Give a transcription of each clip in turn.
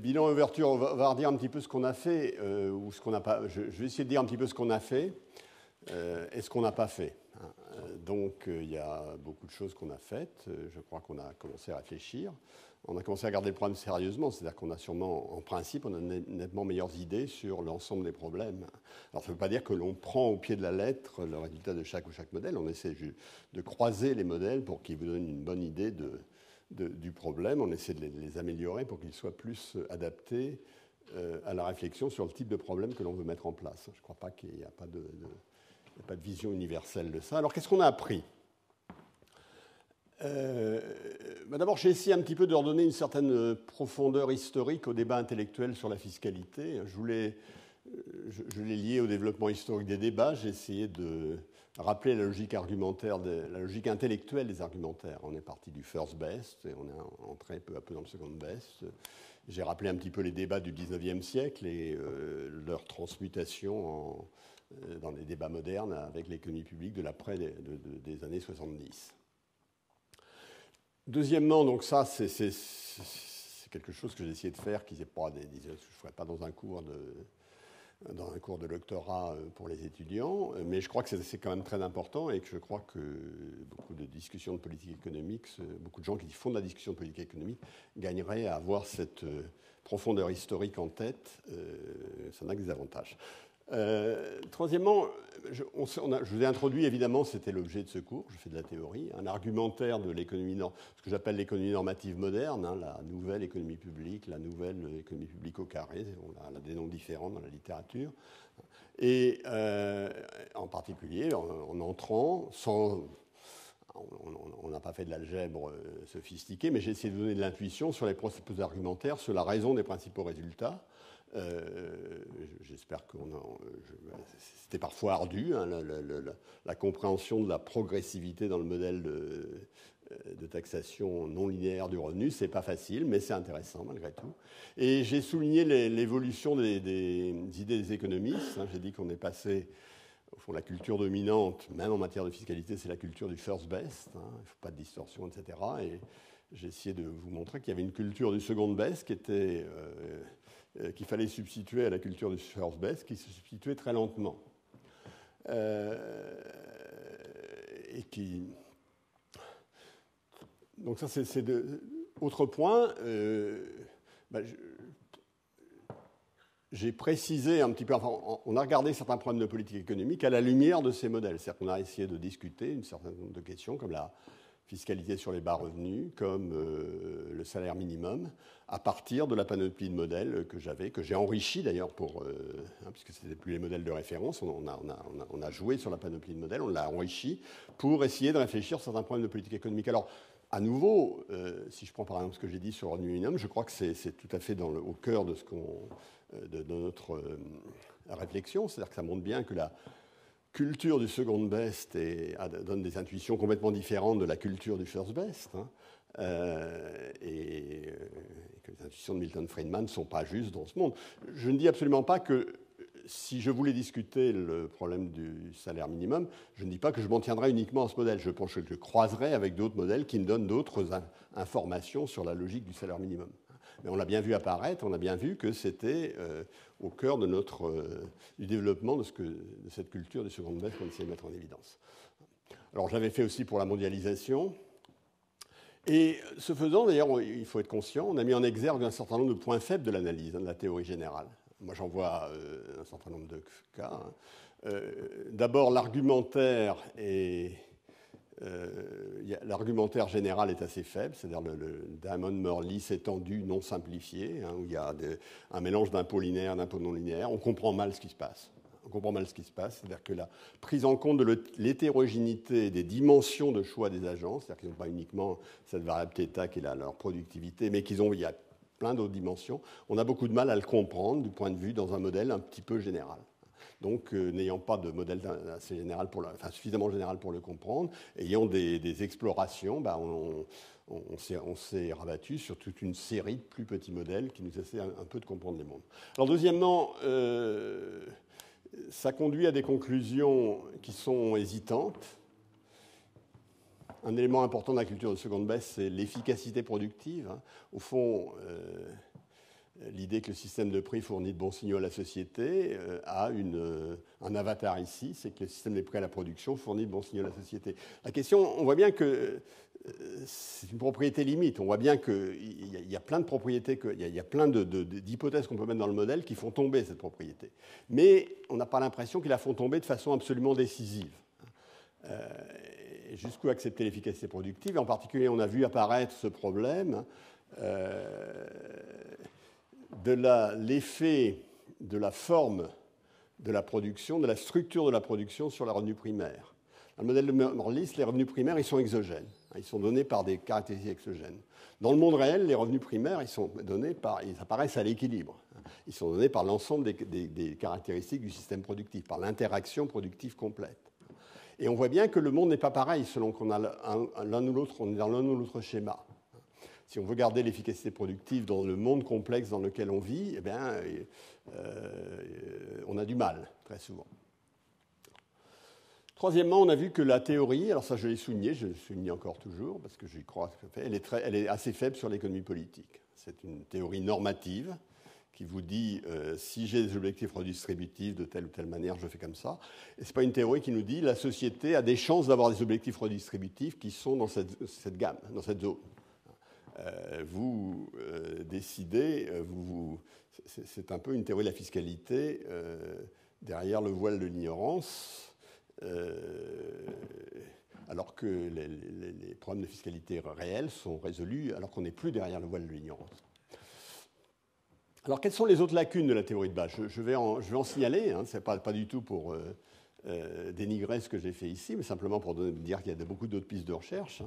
bilan et ouverture, on va redire un petit peu ce qu'on a fait ou ce qu'on n'a pas. Je vais essayer de dire un petit peu ce qu'on a fait et ce qu'on n'a pas fait. Donc, il y a beaucoup de choses qu'on a faites. Je crois qu'on a commencé à réfléchir. On a commencé à regarder le problème sérieusement, c'est-à-dire qu'on a sûrement, en principe, on a nettement meilleures idées sur l'ensemble des problèmes. Alors, ça ne veut pas dire que l'on prend au pied de la lettre le résultat de chaque modèle. On essaie de croiser les modèles pour qu'ils vous donnent une bonne idée du problème. On essaie de les améliorer pour qu'ils soient plus adaptés à la réflexion sur le type de problème que l'on veut mettre en place. Je ne crois pas qu'il n'y a pas de vision universelle de ça. Alors, qu'est-ce qu'on a appris ? D'abord, j'ai essayé un petit peu de redonner une certaine profondeur historique au débat intellectuel sur la fiscalité. Je l'ai lié au développement historique des débats. J'ai essayé de rappeler la logique argumentaire, la logique intellectuelle des argumentaires. On est parti du first best et on est entré peu à peu dans le second best. J'ai rappelé un petit peu les débats du 19e siècle et leur transmutation dans les débats modernes avec l'économie publique de l'après des années 70. Deuxièmement, donc ça, c'est quelque chose que j'ai essayé de faire, je ne ferai pas dans un cours de doctorat pour les étudiants, mais je crois que c'est quand même très important et que je crois que beaucoup de discussions de politique économique, beaucoup de gens qui font de la discussion de politique économique gagneraient à avoir cette profondeur historique en tête. Ça n'a que des avantages. Troisièmement, je vous ai introduit, évidemment, c'était l'objet de ce cours, je fais de la théorie, un argumentaire de l'économie, ce que j'appelle l'économie normative moderne, la nouvelle économie publique, la nouvelle économie publique au carré, on a des noms différents dans la littérature, et en particulier en entrant sans... On n'a pas fait de l'algèbre sophistiquée, mais j'ai essayé de donner de l'intuition sur les processus argumentaires, sur la raison des principaux résultats. J'espère que c'était parfois ardu, hein, la compréhension de la progressivité dans le modèle de taxation non linéaire du revenu. C'est pas facile, mais c'est intéressant malgré tout. Et j'ai souligné l'évolution des idées des économistes. Hein. J'ai dit qu'on est passé, au fond, la culture dominante, même en matière de fiscalité, c'est la culture du first best. Hein. Il ne faut pas de distorsion, etc. Et j'ai essayé de vous montrer qu'il y avait une culture du second best qui était... qu'il fallait substituer à la culture du first best, qui se substituait très lentement. Donc ça, c'est autre point. J'ai précisé un petit peu, enfin, on a regardé certains problèmes de politique économique à la lumière de ces modèles. C'est-à-dire qu'on a essayé de discuter un certain nombre de questions, comme la fiscalité sur les bas revenus, comme le salaire minimum, à partir de la panoplie de modèles que j'ai enrichi d'ailleurs puisque ce n'étaient plus les modèles de référence, on a joué sur la panoplie de modèles, on l'a enrichi pour essayer de réfléchir sur certains problèmes de politique économique. Alors, à nouveau, si je prends par exemple ce que j'ai dit sur le revenu minimum, je crois que c'est tout à fait au cœur de notre réflexion, c'est-à-dire que ça montre bien que la culture du second best donne des intuitions complètement différentes de la culture du first best, hein, et que les intuitions de Milton Friedman ne sont pas justes dans ce monde. Je ne dis absolument pas que si je voulais discuter le problème du salaire minimum, je ne dis pas que je m'en tiendrai uniquement à ce modèle. Je pense que je croiserai avec d'autres modèles qui me donnent d'autres informations sur la logique du salaire minimum. Mais on l'a bien vu apparaître, on a bien vu que c'était au cœur de du développement de cette culture du second best qu'on essayait de mettre en évidence. Alors je l'avais fait aussi pour la mondialisation. Et ce faisant, d'ailleurs, il faut être conscient, on a mis en exergue un certain nombre de points faibles de l'analyse, de la théorie générale. Moi, j'en vois un certain nombre de cas. Hein. D'abord, l'argumentaire général est assez faible, c'est-à-dire le Diamond-Morley étendu, non simplifié, hein, où il y a un mélange d'impôts linéaires, d'impôts non linéaires. On comprend mal ce qui se passe. C'est-à-dire que la prise en compte de l'hétérogénéité des dimensions de choix des agents, c'est-à-dire qu'ils n'ont pas uniquement cette variable θ qui est leur productivité, mais il y a plein d'autres dimensions, on a beaucoup de mal à le comprendre du point de vue dans un modèle un petit peu général. Donc, n'ayant pas de modèle assez général suffisamment général pour le comprendre, ayant des explorations, on s'est rabattu sur toute une série de plus petits modèles qui nous essaient un peu de comprendre les mondes. Alors, deuxièmement, ça conduit à des conclusions qui sont hésitantes. Un élément important de la culture de second best, c'est l'efficacité productive. Hein. Au fond, l'idée que le système de prix fournit de bons signaux à la société a un avatar ici, c'est que le système des prix à la production fournit de bons signaux à la société. La question, on voit bien que c'est une propriété limite. On voit bien qu'il y a plein de propriétés, il y a plein d'hypothèses qu'on peut mettre dans le modèle qui font tomber cette propriété. Mais on n'a pas l'impression qu'ils la font tomber de façon absolument décisive. Jusqu'où accepter l'efficacité productive. Et en particulier, on a vu apparaître ce problème de l'effet de la forme de la production, de la structure de la production sur les revenus primaires. Dans le modèle de Morley, les revenus primaires, ils sont exogènes. Ils sont donnés par des caractéristiques exogènes. Dans le monde réel, les revenus primaires, ils apparaissent à l'équilibre. Ils sont donnés par l'ensemble des caractéristiques du système productif, par l'interaction productive complète. Et on voit bien que le monde n'est pas pareil selon qu'on a l'un ou l'autre, on est dans l'un ou l'autre schéma. Si on veut garder l'efficacité productive dans le monde complexe dans lequel on vit, eh bien, on a du mal, très souvent. Troisièmement, on a vu que la théorie, alors ça je l'ai souligné, je le souligne encore toujours, parce que j'y crois, elle est assez faible sur l'économie politique. C'est une théorie normative qui vous dit si j'ai des objectifs redistributifs de telle ou telle manière, je fais comme ça. Et ce n'est pas une théorie qui nous dit la société a des chances d'avoir des objectifs redistributifs qui sont dans cette gamme, dans cette zone. Vous décidez, c'est un peu une théorie de la fiscalité derrière le voile de l'ignorance. Alors que les problèmes de fiscalité réels sont résolus alors qu'on n'est plus derrière le voile de l'ignorance. Alors, quelles sont les autres lacunes de la théorie de base ? Je vais en signaler, ce n'est pas du tout pour dénigrer ce que j'ai fait ici, mais simplement pour dire qu'il y a beaucoup d'autres pistes de recherche.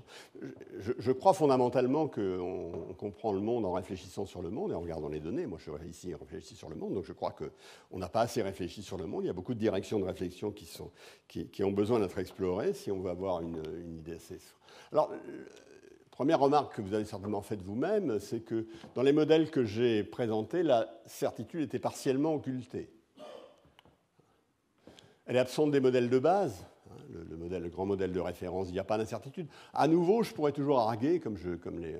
Je crois fondamentalement qu'on comprend le monde en réfléchissant sur le monde et en regardant les données. Moi, je suis ici et réfléchis sur le monde, donc je crois qu'on n'a pas assez réfléchi sur le monde. Il y a beaucoup de directions de réflexion qui ont besoin d'être explorées si on veut avoir une idée assez... Alors, première remarque que vous avez certainement faite vous-même, c'est que dans les modèles que j'ai présentés, la certitude était partiellement occultée. Elle est absente des modèles de base. Le grand modèle de référence, il n'y a pas d'incertitude. À nouveau, je pourrais toujours arguer,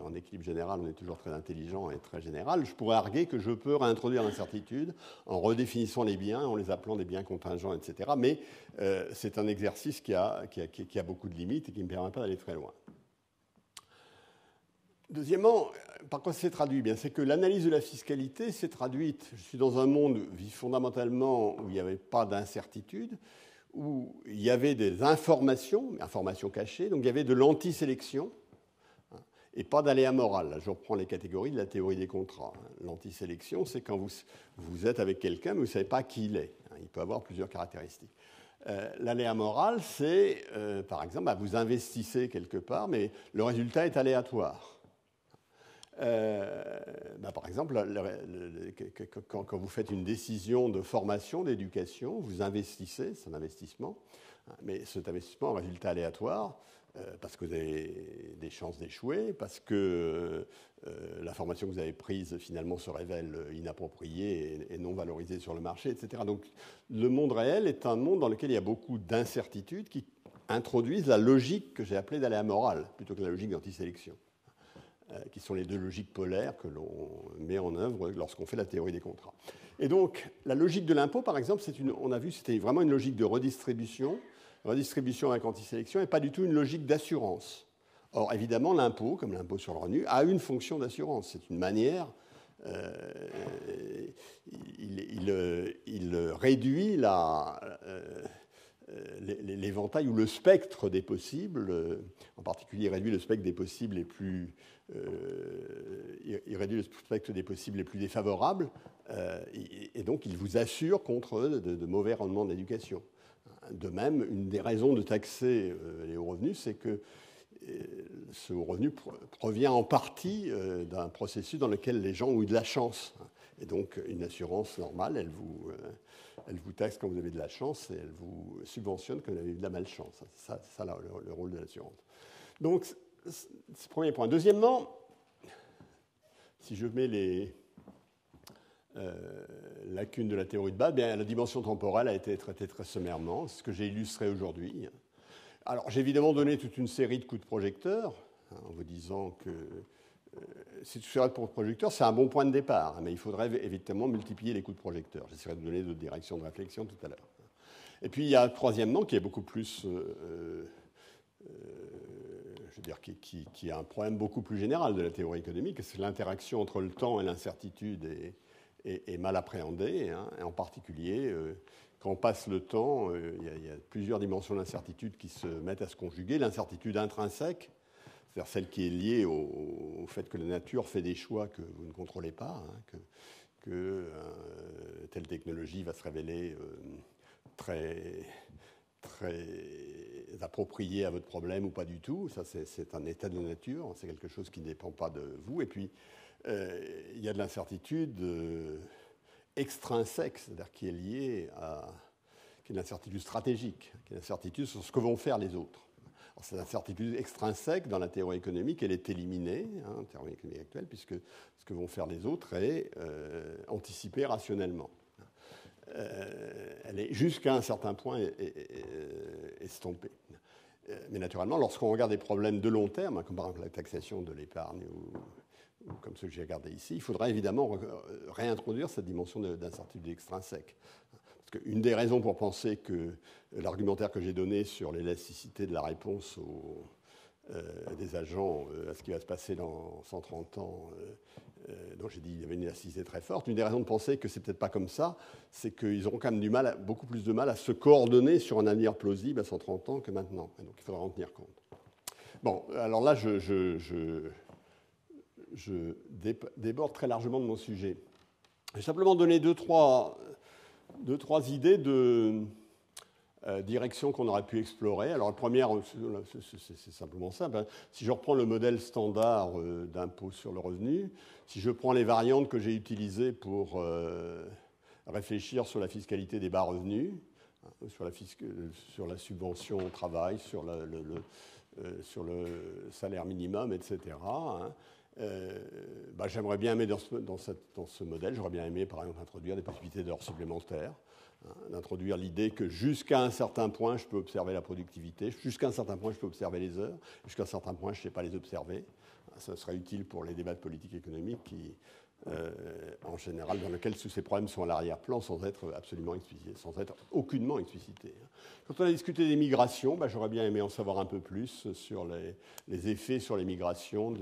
en équilibre général, on est toujours très intelligent et très général, je pourrais arguer que je peux réintroduire l'incertitude en redéfinissant les biens, en les appelant des biens contingents, etc. Mais c'est un exercice qui a beaucoup de limites et qui ne me permet pas d'aller très loin. Deuxièmement, par quoi c'est traduit ? Bien, c'est que l'analyse de la fiscalité s'est traduite. Je suis dans un monde fondamentalement où il n'y avait pas d'incertitude, où il y avait des informations cachées, donc il y avait de l'antisélection et pas d'aléa moral. Là, je reprends les catégories de la théorie des contrats. L'antisélection, c'est quand vous êtes avec quelqu'un, mais vous ne savez pas qui il est. Il peut avoir plusieurs caractéristiques. L'aléa moral, c'est, par exemple, vous investissez quelque part, mais le résultat est aléatoire. Par exemple, quand vous faites une décision de formation, d'éducation, vous investissez, c'est un investissement, mais cet investissement a un résultat aléatoire parce que vous avez des chances d'échouer, parce que la formation que vous avez prise finalement se révèle inappropriée et non valorisée sur le marché, etc. Donc le monde réel est un monde dans lequel il y a beaucoup d'incertitudes qui introduisent la logique que j'ai appelée d'aléa morale, plutôt que la logique d'antisélection, qui sont les deux logiques polaires que l'on met en œuvre lorsqu'on fait la théorie des contrats. Et donc, la logique de l'impôt, par exemple, on a vu que c'était vraiment une logique de redistribution avec antisélection, et pas du tout une logique d'assurance. Or, évidemment, l'impôt, comme l'impôt sur le revenu, a une fonction d'assurance. C'est une manière... il réduit l'éventail ou le spectre des possibles, en particulier il réduit le spectre des possibles les plus défavorables, et donc il vous assure contre de mauvais rendements d'éducation. De même, une des raisons de taxer les hauts revenus, c'est que ce haut revenu provient en partie d'un processus dans lequel les gens ont eu de la chance. Et donc une assurance normale, elle vous taxe quand vous avez de la chance et elle vous subventionne quand vous avez eu de la malchance. C'est ça le rôle de l'assurance. Donc, c'est le premier point. Deuxièmement, si je mets les lacunes de la théorie de base, bien, la dimension temporelle a été traitée très sommairement, c'est ce que j'ai illustré aujourd'hui. Alors, j'ai évidemment donné toute une série de coups de projecteur, en vous disant que si tu serais pour projecteur, c'est un bon point de départ, mais il faudrait évidemment multiplier les coûts de projecteur. J'essaierai de donner d'autres directions de réflexion tout à l'heure. Et puis il y a troisièmement, qui est beaucoup plus, je veux dire, qui a un problème beaucoup plus général de la théorie économique, c'est l'interaction entre le temps et l'incertitude est mal appréhendée, hein, et en particulier, quand on passe le temps, il y a plusieurs dimensions d'incertitude qui se mettent à se conjuguer. L'incertitude intrinsèque, c'est-à-dire celle qui est liée au fait que la nature fait des choix que vous ne contrôlez pas, hein, que telle technologie va se révéler très appropriée à votre problème ou pas du tout. Ça, c'est un état de la nature, c'est quelque chose qui ne dépend pas de vous. Et puis, il y a de l'incertitude extrinsèque, c'est-à-dire qui est liée qui est l'incertitude stratégique, qui est l'incertitude sur ce que vont faire les autres. Cette incertitude extrinsèque, dans la théorie économique, elle est éliminée, hein, en théorie économique actuelle, puisque ce que vont faire les autres est anticipé rationnellement. Elle est jusqu'à un certain point estompée. Mais naturellement, lorsqu'on regarde des problèmes de long terme, comme par exemple la taxation de l'épargne ou comme ceux que j'ai regardés ici, il faudra évidemment réintroduire cette dimension d'incertitude extrinsèque. Parce qu'une des raisons pour penser que l'argumentaire que j'ai donné sur l'élasticité de la réponse des agents à ce qui va se passer dans 130 ans, dont j'ai dit qu'il y avait une élasticité très forte, une des raisons de penser que c'est peut-être pas comme ça, c'est qu'ils auront quand même beaucoup plus de mal à se coordonner sur un avenir plausible à 130 ans que maintenant. Et donc il faudra en tenir compte. Bon, alors là, je déborde très largement de mon sujet. Je vais simplement donner deux, trois idées de directions qu'on aurait pu explorer. Alors, la première, c'est simplement simple. Hein. Si je reprends le modèle standard d'impôt sur le revenu, si je prends les variantes que j'ai utilisées pour réfléchir sur la fiscalité des bas revenus, hein, sur la subvention au travail, sur le salaire minimum, etc., hein, j'aimerais bien aimer dans ce modèle, j'aurais bien aimé par exemple introduire des possibilités d'heures supplémentaires, hein, d'introduire l'idée que jusqu'à un certain point je peux observer la productivité, jusqu'à un certain point je peux observer les heures, jusqu'à un certain point je ne sais pas les observer. Ça serait utile pour les débats de politique économique qui, en général, dans lesquels tous ces problèmes sont à l'arrière-plan sans être absolument explicités, sans être aucunement explicités. Quand on a discuté des migrations, j'aurais bien aimé en savoir un peu plus sur les effets sur les migrations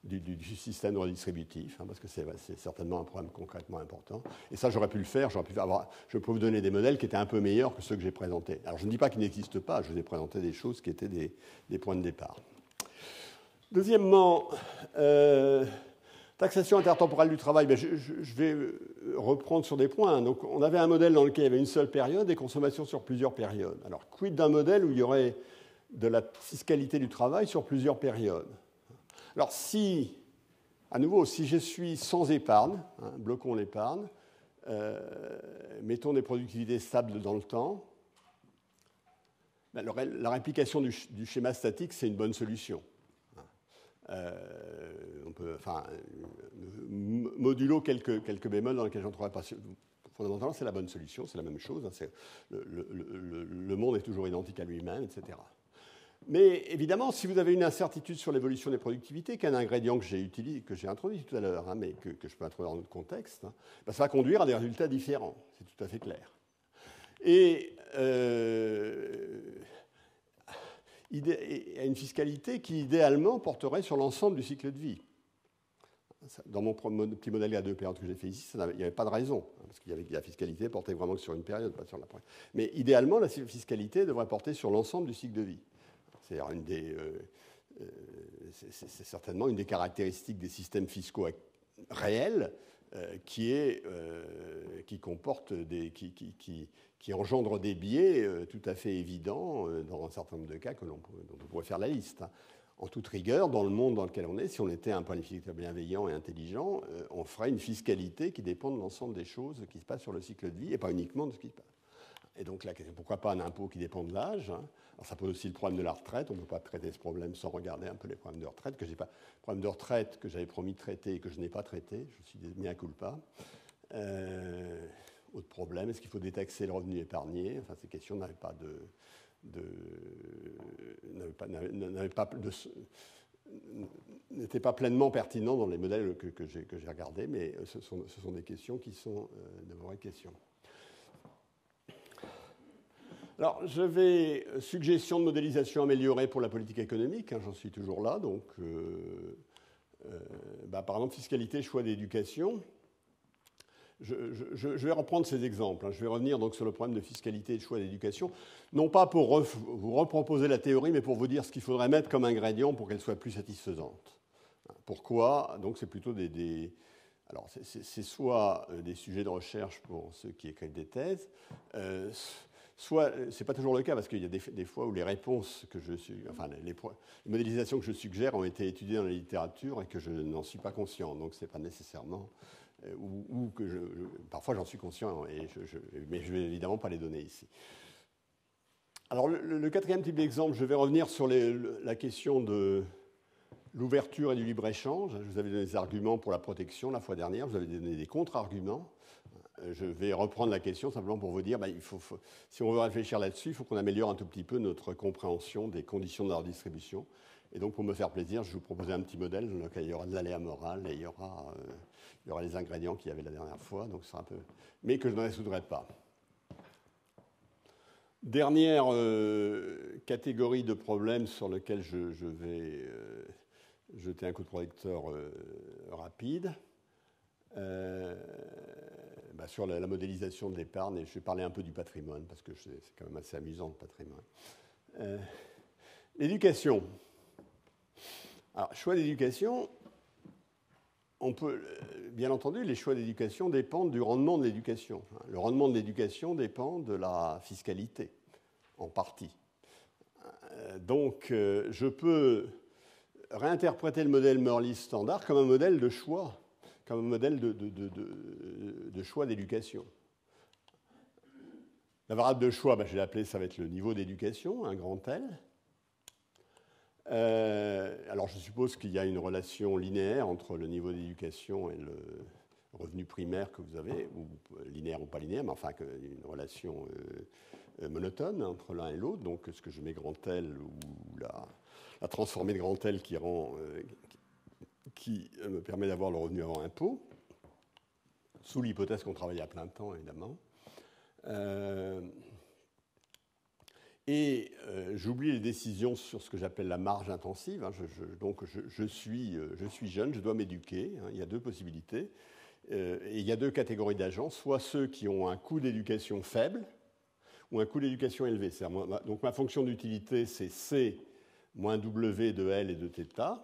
du système redistributif, hein, parce que c'est certainement un problème concrètement important. Et ça, j'aurais pu le faire, je peux vous donner des modèles qui étaient un peu meilleurs que ceux que j'ai présentés. Alors, je ne dis pas qu'ils n'existent pas, je vous ai présenté des choses qui étaient des points de départ. Deuxièmement, taxation intertemporelle du travail, je vais reprendre sur des points. Donc, on avait un modèle dans lequel il y avait une seule période et consommation sur plusieurs périodes. Alors, quid d'un modèle où il y aurait de la fiscalité du travail sur plusieurs périodes? Alors, à nouveau, si je suis sans épargne, hein, bloquons l'épargne, mettons des productivités stables dans le temps, la réplication du schéma statique, c'est une bonne solution. Modulo quelques bémols dans lesquels j'en trouverai pas. Fondamentalement, c'est la bonne solution, c'est la même chose. Hein, le monde est toujours identique à lui-même, etc. Mais évidemment, si vous avez une incertitude sur l'évolution des productivités, qui est un ingrédient que j'ai introduit tout à l'heure, hein, mais que je peux introduire dans notre contexte, hein, ça va conduire à des résultats différents. C'est tout à fait clair. Et à une fiscalité qui, idéalement, porterait sur l'ensemble du cycle de vie. Dans mon petit modèle à deux périodes que j'ai fait ici, il n'y avait pas de raison, parce qu'il y avait la fiscalité portait vraiment sur une période, pas sur la première. Mais idéalement, la fiscalité devrait porter sur l'ensemble du cycle de vie. C'est certainement une des caractéristiques des systèmes fiscaux réels qui comporte qui engendre des biais tout à fait évidents dans un certain nombre de cas dont on pourrait faire la liste. En toute rigueur, dans le monde dans lequel on est, si on était un planificateur bienveillant et intelligent, on ferait une fiscalité qui dépend de l'ensemble des choses qui se passent sur le cycle de vie et pas uniquement de ce qui se passe. Et donc, la question, pourquoi pas un impôt qui dépend de l'âge, hein. Alors, ça pose aussi le problème de la retraite. On ne peut pas traiter ce problème sans regarder un peu les problèmes de retraite. Problème de retraite que j'avais promis de traiter et que je n'ai pas traité. Je suis mea culpa. Autre problème, est-ce qu'il faut détaxer le revenu épargné? Enfin, ces questions n'avaient pas n'étaient pas pleinement pertinents dans les modèles que j'ai regardés, mais ce sont des questions qui sont de vraies questions. Alors, suggestion de modélisation améliorée pour la politique économique, hein, j'en suis toujours là, donc, par exemple, fiscalité, choix d'éducation. Je vais reprendre ces exemples. Hein. Je vais revenir donc sur le problème de fiscalité et de choix d'éducation, non pas pour vous reproposer la théorie, mais pour vous dire ce qu'il faudrait mettre comme ingrédient pour qu'elle soit plus satisfaisante. Pourquoi? Donc c'est plutôt alors c'est soit des sujets de recherche pour ceux qui écrivent des thèses, soit c'est pas toujours le cas parce qu'il y a des fois où les réponses que les modélisations que je suggère ont été étudiées dans la littérature et que je n'en suis pas conscient. Donc c'est pas nécessairement ou que parfois j'en suis conscient, mais je ne vais évidemment pas les donner ici. Alors le quatrième type d'exemple, je vais revenir sur la question de l'ouverture et du libre-échange. Je vous avais donné des arguments pour la protection la fois dernière, je vous avais donné des contre-arguments. Je vais reprendre la question simplement pour vous dire, si on veut réfléchir là-dessus, il faut qu'on améliore un tout petit peu notre compréhension des conditions de leur distribution. Et donc, pour me faire plaisir, je vais vous proposer un petit modèle dans lequel il y aura de l'aléa moral et il y aura les ingrédients qu'il y avait la dernière fois, donc c'est un peu, mais que je ne résoudrai pas. Dernière catégorie de problèmes sur lequel je vais jeter un coup de projecteur rapide. Sur la modélisation de l'épargne, et je vais parler un peu du patrimoine, parce que c'est quand même assez amusant le patrimoine. L'éducation. Alors, choix d'éducation, on peut, bien entendu, les choix d'éducation dépendent du rendement de l'éducation. Le rendement de l'éducation dépend de la fiscalité, en partie. Donc, je peux réinterpréter le modèle Murley standard comme un modèle de choix, comme un modèle de choix d'éducation. La variable de choix, je vais l'appeler, ça va être le niveau d'éducation, un grand L. Alors je suppose qu'il y a une relation linéaire entre le niveau d'éducation et le revenu primaire que vous avez, ou linéaire ou pas linéaire, mais enfin une relation monotone entre l'un et l'autre. Donc ce que je mets grand L ou la transformée de grand L qui me permet d'avoir le revenu avant impôt, sous l'hypothèse qu'on travaille à plein temps, évidemment. J'oublie les décisions sur ce que j'appelle la marge intensive. Hein. Donc je suis jeune, je dois m'éduquer. Hein. Il y a deux possibilités. Et il y a deux catégories d'agents, soit ceux qui ont un coût d'éducation faible ou un coût d'éducation élevé. Donc ma fonction d'utilité, c'est C moins W de L et de θ.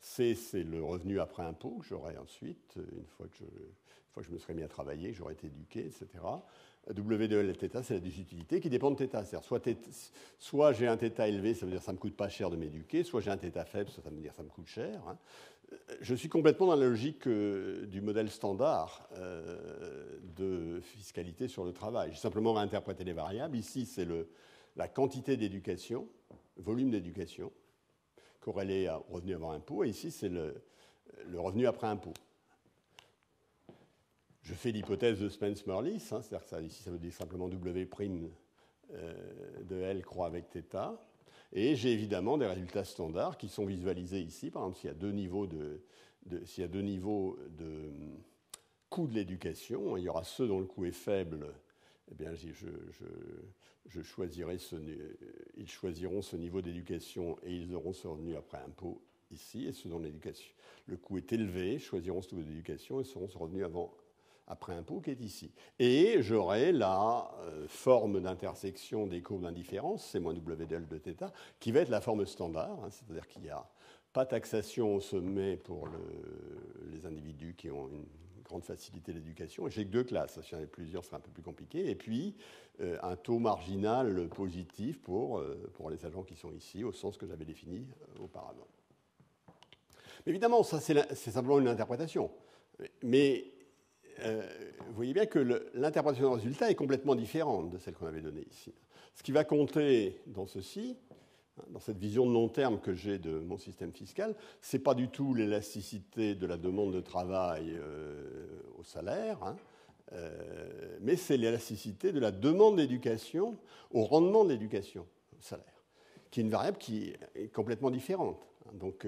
C, c'est le revenu après impôt que j'aurai ensuite, une fois que je me serai mis à travailler, que j'aurai été éduqué, etc. W de L et θ, c'est la désutilité qui dépend de θ. C'est-à-dire soit j'ai un θ élevé, ça veut dire que ça ne me coûte pas cher de m'éduquer, soit j'ai un θ faible, ça veut dire que ça me coûte cher. Hein. Je suis complètement dans la logique du modèle standard de fiscalité sur le travail. J'ai simplement réinterprété les variables. Ici, c'est la quantité d'éducation, volume d'éducation, corrélé au revenu avant impôt, et ici, c'est le revenu après impôt. Je fais l'hypothèse de Spence-Murley, hein, c'est-à-dire que ici, ça veut dire simplement W' de L croît avec θ. Et j'ai évidemment des résultats standards qui sont visualisés ici. Par exemple, s'il y a deux niveaux de coût de l'éducation, il y aura ceux dont le coût est faible. Eh bien, ils choisiront ce niveau d'éducation et ils auront ce revenu après impôt ici. Et ceux dont le coût est élevé choisiront ce niveau d'éducation et seront ce revenu après impôt qui est ici. Et j'aurai la forme d'intersection des courbes d'indifférence, C moins W de L de θ, qui va être la forme standard, hein, c'est-à-dire qu'il n'y a pas taxation au sommet pour les individus qui ont une grande facilité d'éducation. Et j'ai que deux classes, si y en avait plusieurs, ce serait un peu plus compliqué. Et puis, un taux marginal positif pour les agents qui sont ici, au sens que j'avais défini auparavant. Mais évidemment, ça, c'est simplement une interprétation. Mais vous voyez bien que l'interprétation du résultat est complètement différente de celle qu'on avait donnée ici. Ce qui va compter dans ceci, dans cette vision de long terme que j'ai de mon système fiscal, ce n'est pas du tout l'élasticité de la demande de travail au salaire, hein, mais c'est l'élasticité de la demande d'éducation au rendement de l'éducation au salaire, qui est une variable qui est complètement différente. Donc,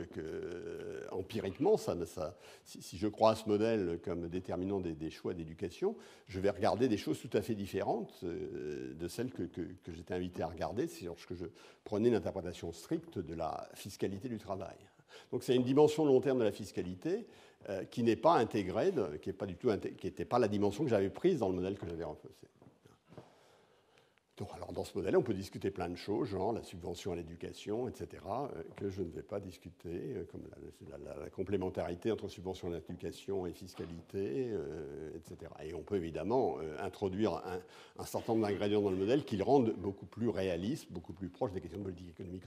empiriquement, si je crois à ce modèle comme déterminant des choix d'éducation, je vais regarder des choses tout à fait différentes de celles que j'étais invité à regarder lorsque je prenais l'interprétation stricte de la fiscalité du travail. Donc, c'est une dimension long terme de la fiscalité qui n'est pas intégrée, qui n'était pas la dimension que j'avais prise dans le modèle que j'avais refait. Donc, alors, dans ce modèle, on peut discuter plein de choses, genre la subvention à l'éducation, etc., que je ne vais pas discuter, comme la complémentarité entre subvention à l'éducation et fiscalité, etc. Et on peut évidemment introduire un certain nombre d'ingrédients dans le modèle qui le rendent beaucoup plus réaliste, beaucoup plus proche des questions de politique économique.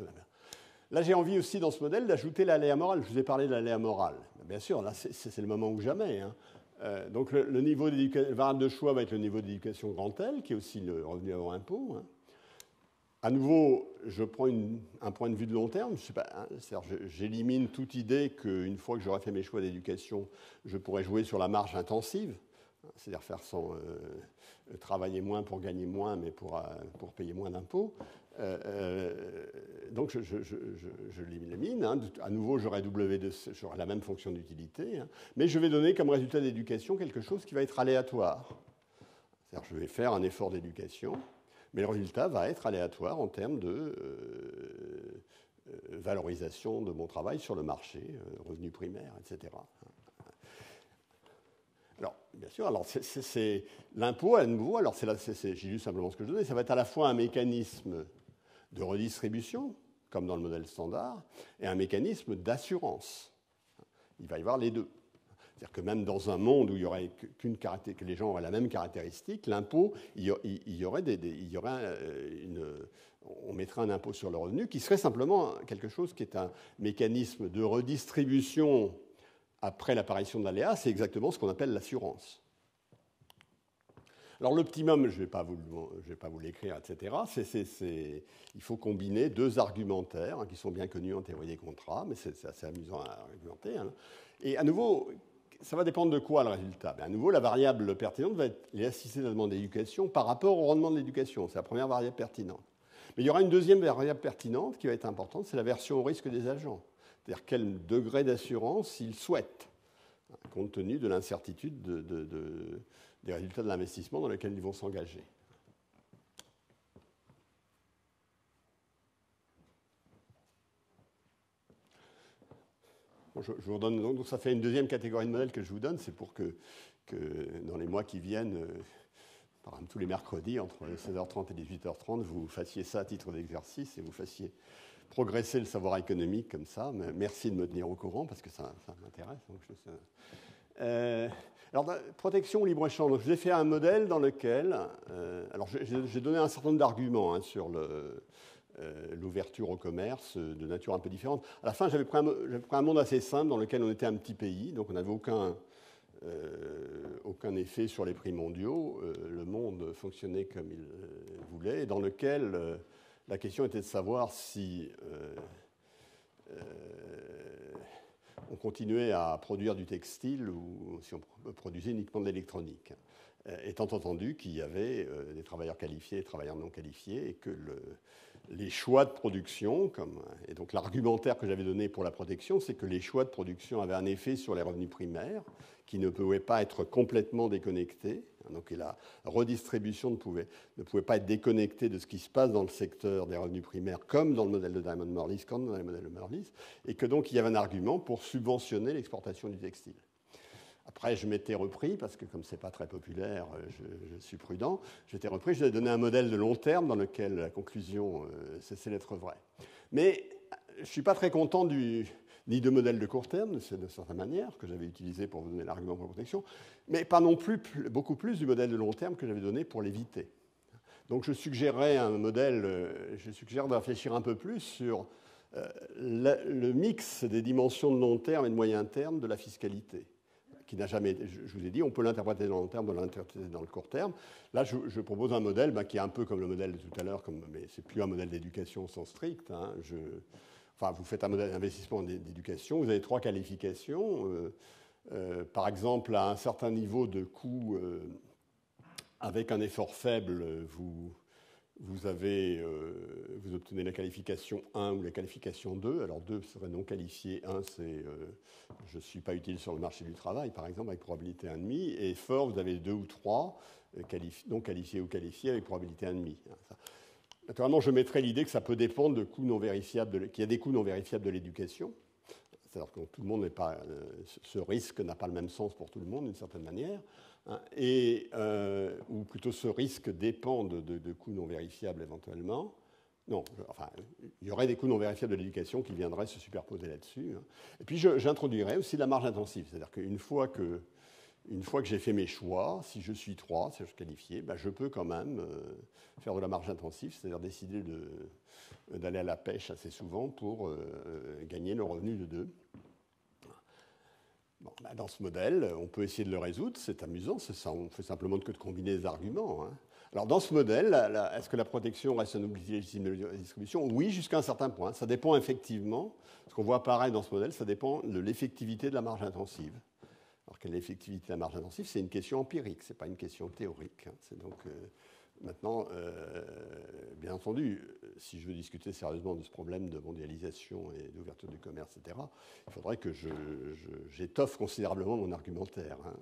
Là, j'ai envie aussi, dans ce modèle, d'ajouter l'aléa moral. Je vous ai parlé de l'aléa moral. Bien sûr, là, c'est le moment ou jamais, hein. Donc le niveau variable de choix va être le niveau d'éducation grand L, qui est aussi le revenu avant impôt. Hein. À nouveau, je prends un point de vue de long terme. J'élimine toute idée qu'une fois que j'aurai fait mes choix d'éducation, je pourrais jouer sur la marge intensive, c'est-à-dire faire travailler moins pour gagner moins, mais pour payer moins d'impôts. Donc je l'élimine. Hein. À nouveau, j'aurai j'aurai la même fonction d'utilité, hein. Mais je vais donner comme résultat d'éducation quelque chose qui va être aléatoire. C'est-à-dire je vais faire un effort d'éducation, mais le résultat va être aléatoire en termes de valorisation de mon travail sur le marché, revenu primaire, etc. Alors, bien sûr, c'est l'impôt à nouveau. Alors, j'ai lu simplement ce que je donnais. Ça va être à la fois un mécanisme de redistribution, comme dans le modèle standard, et un mécanisme d'assurance. Il va y avoir les deux. C'est-à-dire que même dans un monde où il y aurait que les gens auraient la même caractéristique, l'impôt, on mettrait un impôt sur le revenu qui serait simplement quelque chose qui est un mécanisme de redistribution après l'apparition de l'aléa. C'est exactement ce qu'on appelle l'assurance. Alors l'optimum, je ne vais pas vous l'écrire, etc. Il faut combiner deux argumentaires, hein, qui sont bien connus en théorie des contrats, mais c'est assez amusant à argumenter. Hein. Et à nouveau, ça va dépendre de quoi le résultat? À nouveau, la variable pertinente va être l'élasticité de la demande d'éducation par rapport au rendement de l'éducation. C'est la première variable pertinente. Mais il y aura une deuxième variable pertinente qui va être importante, c'est l'aversion au risque des agents. C'est-à-dire quel degré d'assurance ils souhaitent, compte tenu de l'incertitude des résultats de l'investissement dans lequel ils vont s'engager. Bon, je vous donne, donc ça fait une deuxième catégorie de modèles que je vous donne, c'est pour que dans les mois qui viennent, par exemple tous les mercredis, entre 16h30 et 18h30, vous fassiez ça à titre d'exercice et vous fassiez progresser le savoir économique comme ça. Mais merci de me tenir au courant parce que ça m'intéresse. Alors, protection ou libre-échange. Donc, je vous ai fait un modèle dans lequel... alors, j'ai donné un certain nombre d'arguments, hein, sur l'ouverture au commerce de nature un peu différente. À la fin, j'avais pris un monde assez simple dans lequel on était un petit pays, donc on n'avait aucun effet sur les prix mondiaux. Le monde fonctionnait comme il voulait, et dans lequel la question était de savoir si on continuait à produire du textile ou si on produisait uniquement de l'électronique. Étant entendu qu'il y avait des travailleurs qualifiés et des travailleurs non qualifiés, et que les choix de production, et donc l'argumentaire que j'avais donné pour la protection, c'est que les choix de production avaient un effet sur les revenus primaires qui ne pouvaient pas être complètement déconnectés. Donc la redistribution ne pouvait pas être déconnectée de ce qui se passe dans le secteur des revenus primaires, comme dans le modèle de Diamond Morley, comme dans le modèle de Morley, et que donc il y avait un argument pour subventionner l'exportation du textile. Après, je m'étais repris, parce que comme ce n'est pas très populaire, je suis prudent, je ai donné un modèle de long terme dans lequel la conclusion cessait d'être vraie. Mais je ne suis pas très content ni de modèle de court terme, de certaine manière, que j'avais utilisé pour vous donner l'argument pour la protection, mais pas non plus, beaucoup plus du modèle de long terme que j'avais donné pour l'éviter. Donc je suggérerais un modèle, je suggère de réfléchir un peu plus sur le mix des dimensions de long terme et de moyen terme de la fiscalité, qui n'a jamais, je vous ai dit, on peut l'interpréter dans le long terme, on peut l'interpréter dans le court terme. Là, je propose un modèle qui est un peu comme le modèle de tout à l'heure, mais c'est plus un modèle d'éducation au sens strict. Hein. Vous faites un modèle d'investissement d'éducation, vous avez 3 qualifications. Par exemple, à un certain niveau de coût, avec un effort faible, vous vous obtenez la qualification 1 ou la qualification 2. Alors 2 serait non qualifié, 1 c'est je ne suis pas utile sur le marché du travail, par exemple, avec probabilité 1,5. Et fort, vous avez 2 ou 3, non qualifié ou qualifié avec probabilité 1,5. Naturellement, je mettrai l'idée que ça peut dépendre de coûts non vérifiables, qu'il y a des coûts non vérifiables de l'éducation. C'est-à-dire que tout le monde n'est pas, ce risque n'a pas le même sens pour tout le monde d'une certaine manière, hein, ou plutôt ce risque dépend de coûts non vérifiables éventuellement. Non, enfin, il y aurait des coûts non vérifiables de l'éducation qui viendraient se superposer là-dessus. Hein. Et puis j'introduirais aussi la marge intensive, c'est-à-dire qu'une fois que j'ai fait mes choix, si je suis 3, si je suis qualifié, ben je peux quand même faire de la marge intensive, c'est-à-dire décider d'aller à la pêche assez souvent pour gagner le revenu de 2. Bon, ben dans ce modèle, on peut essayer de le résoudre, c'est amusant, c'est ça, on fait simplement que de combiner les arguments. Hein. Alors dans ce modèle, est-ce que la protection reste un outil légitime de la distribution? Oui, jusqu'à un certain point. Ça dépend effectivement, ce qu'on voit apparaître dans ce modèle, ça dépend de l'effectivité de la marge intensive. Alors quelle est l'effectivité de la marge intensive? C'est une question empirique, ce n'est pas une question théorique. Hein. C'est donc, maintenant, bien entendu, si je veux discuter sérieusement de ce problème de mondialisation et d'ouverture du commerce, etc., il faudrait que j'étoffe considérablement mon argumentaire. Hein.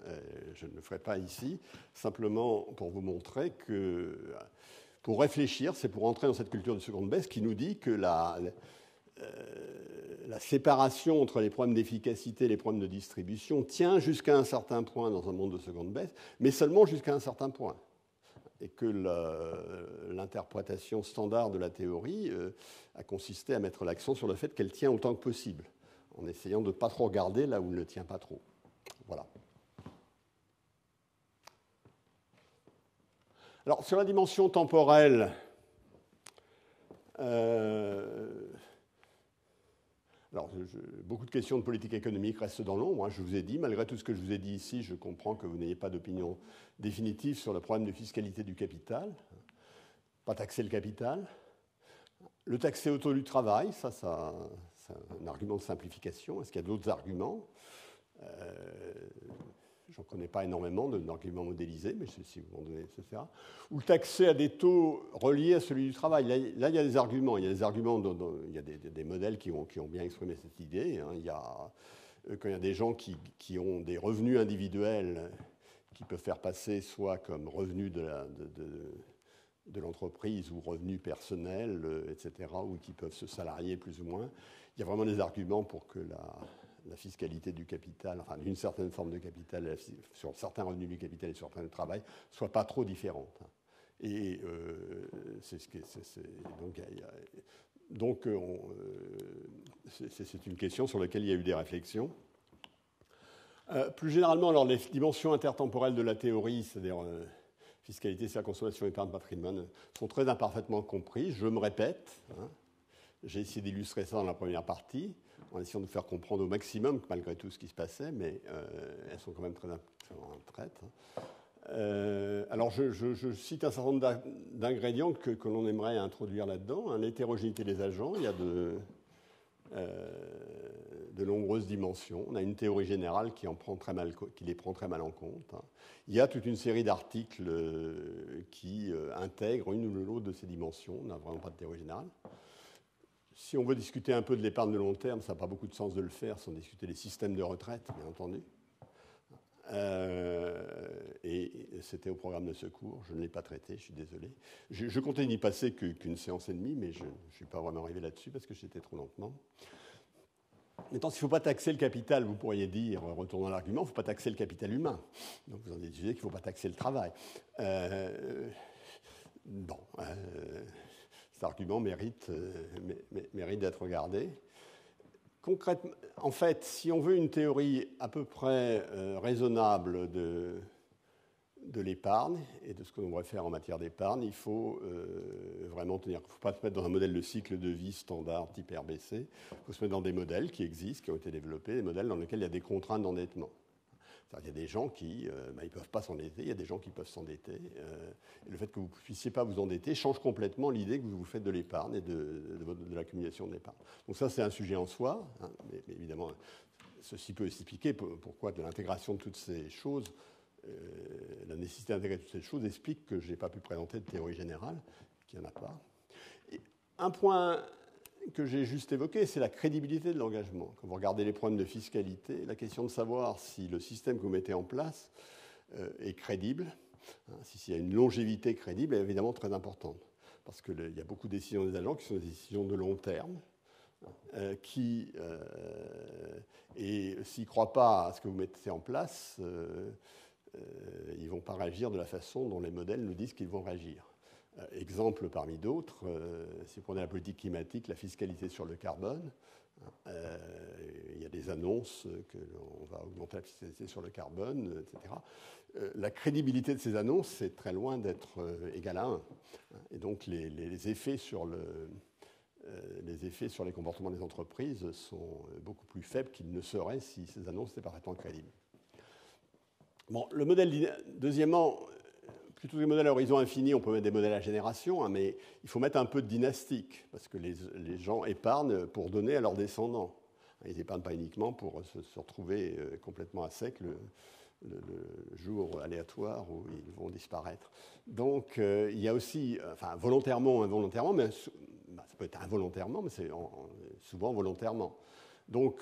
Je ne le ferai pas ici, simplement pour vous montrer que, pour réfléchir, c'est pour entrer dans cette culture de seconde baisse qui nous dit que la séparation entre les problèmes d'efficacité et les problèmes de distribution tient jusqu'à un certain point dans un monde de seconde baisse, mais seulement jusqu'à un certain point. Et que l'interprétation standard de la théorie a consisté à mettre l'accent sur le fait qu'elle tient autant que possible, en essayant de ne pas trop regarder là où elle ne tient pas trop. Voilà. Alors, sur la dimension temporelle, alors, beaucoup de questions de politique économique restent dans l'ombre. Hein, je vous ai dit, malgré tout ce que je vous ai dit ici, je comprends que vous n'ayez pas d'opinion définitive sur le problème de fiscalité du capital. Pas taxer le capital. Le taxer au taux du travail, ça c'est un argument de simplification. Est-ce qu'il y a d'autres arguments? J'en connais pas énormément d'arguments modélisés, mais si vous m'en donnez, etc. Ou le taxer à des taux reliés à celui du travail. Là, il y a des arguments. Il y a des arguments, il y a des modèles qui ont bien exprimé cette idée. Hein. Quand il y a des gens qui ont des revenus individuels qui peuvent faire passer soit comme revenus de l'entreprise ou revenus personnels, etc., ou qui peuvent se salarier plus ou moins, il y a vraiment des arguments pour que la fiscalité du capital, enfin d'une certaine forme de capital, sur certains revenus du capital et sur certains du travail, soit pas trop différente. Et c'est une question sur laquelle il y a eu des réflexions. Plus généralement, alors, les dimensions intertemporelles de la théorie, c'est-à-dire fiscalité, c'est la consommation, épargne, patrimoine, sont très imparfaitement comprises. Je me répète, hein, j'ai essayé d'illustrer ça dans la première partie, en essayant de faire comprendre au maximum, malgré tout ce qui se passait, mais elles sont quand même très traite. Alors, je cite un certain nombre d'ingrédients que l'on aimerait introduire là-dedans. Hein, l'hétérogénéité des agents, il y a de nombreuses dimensions. On a une théorie générale qui les prend très mal en compte. Hein. Il y a toute une série d'articles qui intègrent une ou l'autre de ces dimensions. On n'a vraiment pas de théorie générale. Si on veut discuter un peu de l'épargne de long terme, ça n'a pas beaucoup de sens de le faire sans discuter des systèmes de retraite, bien entendu. Et c'était au programme de secours, je ne l'ai pas traité, je suis désolé. Je comptais n'y passer qu'une séance et demie, mais je ne suis pas vraiment arrivé là-dessus parce que j'étais trop lentement. Maintenant, s'il ne faut pas taxer le capital, vous pourriez dire, retournant à l'argument, il ne faut pas taxer le capital humain. Donc vous en déduisez qu'il ne faut pas taxer le travail. Cet argument mérite d'être regardé. Concrètement, en fait, si on veut une théorie à peu près raisonnable de l'épargne et de ce que l'on devrait faire en matière d'épargne, il faut vraiment tenir. Il ne faut pas se mettre dans un modèle de cycle de vie standard type RBC. Il faut se mettre dans des modèles qui existent, qui ont été développés, des modèles dans lesquels il y a des contraintes d'endettement. Il y a des gens qui ne peuvent pas s'endetter, il y a des gens qui peuvent s'endetter. Et le fait que vous ne puissiez pas vous endetter change complètement l'idée que vous faites de l'épargne et de l'accumulation de l'épargne. Donc ça, c'est un sujet en soi. Hein, mais évidemment, ceci peut expliquer pourquoi de l'intégration de toutes ces choses, la nécessité d'intégrer toutes ces choses explique que je n'ai pas pu présenter de théorie générale, qu'il n'y en a pas. Et un point que j'ai juste évoqué, c'est la crédibilité de l'engagement. Quand vous regardez les problèmes de fiscalité, la question de savoir si le système que vous mettez en place est crédible, s'il y a une longévité crédible, est évidemment très importante. Parce qu'il y a beaucoup de décisions des agents qui sont des décisions de long terme, et s'ils ne croient pas à ce que vous mettez en place, ils ne vont pas réagir de la façon dont les modèles nous disent qu'ils vont réagir. Exemple parmi d'autres, si vous prenez la politique climatique, la fiscalité sur le carbone, il y a des annonces qu'on va augmenter la fiscalité sur le carbone, etc. La crédibilité de ces annonces, c'est très loin d'être égal à 1. Et donc les effets sur les comportements des entreprises sont beaucoup plus faibles qu'ils ne seraient si ces annonces étaient parfaitement crédibles. Bon, le modèle, deuxièmement, plutôt que des modèles à horizon infini, on peut mettre des modèles à génération, mais il faut mettre un peu de dynastique, parce que les gens épargnent pour donner à leurs descendants. Ils n'épargnent pas uniquement pour se retrouver complètement à sec le jour aléatoire où ils vont disparaître. Donc il y a aussi, enfin volontairement ou involontairement, mais ça peut être involontairement, mais c'est souvent volontairement. Donc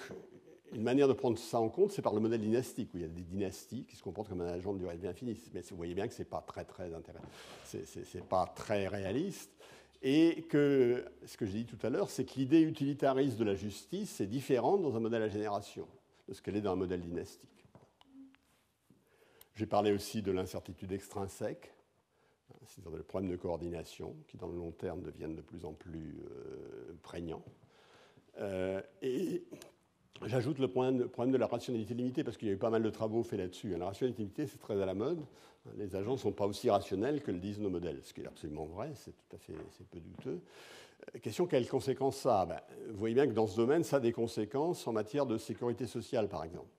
une manière de prendre ça en compte, c'est par le modèle dynastique, où il y a des dynasties qui se comportent comme un agent de durée de vie infinie. Mais vous voyez bien que ce n'est pas très intéressant, c'est pas très réaliste. Et que ce que j'ai dit tout à l'heure, c'est que l'idée utilitariste de la justice est différente dans un modèle à génération de ce qu'elle est dans un modèle dynastique. J'ai parlé aussi de l'incertitude extrinsèque, c'est-à-dire le problème de coordination, qui dans le long terme deviennent de plus en plus prégnants. Et j'ajoute le problème de la rationalité limitée, parce qu'il y a eu pas mal de travaux faits là-dessus. La rationalité limitée, c'est très à la mode. Les agents ne sont pas aussi rationnels que le disent nos modèles, ce qui est absolument vrai, c'est peu douteux. Question, quelles conséquences ça a ? Vous voyez bien que dans ce domaine, ça a des conséquences en matière de sécurité sociale, par exemple.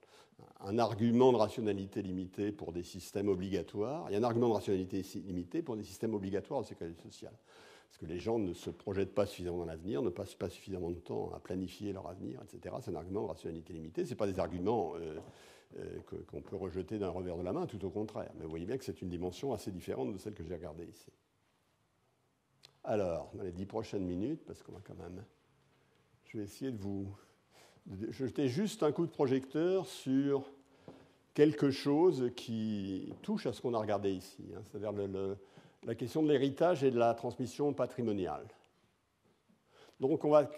Un argument de rationalité limitée pour des systèmes obligatoires, il y a un argument de rationalité limitée pour des systèmes obligatoires de sécurité sociale. Parce que les gens ne se projettent pas suffisamment dans l'avenir, ne passent pas suffisamment de temps à planifier leur avenir, etc. C'est un argument de rationalité limitée. Ce n'est pas des arguments qu'on peut rejeter d'un revers de la main, tout au contraire. Mais vous voyez bien que c'est une dimension assez différente de celle que j'ai regardée ici. Alors, dans les 10 prochaines minutes, parce qu'on va quand même... Je vais essayer de jeter juste un coup de projecteur sur quelque chose qui touche à ce qu'on a regardé ici, c'est-à-dire la question de l'héritage et de la transmission patrimoniale. Donc on va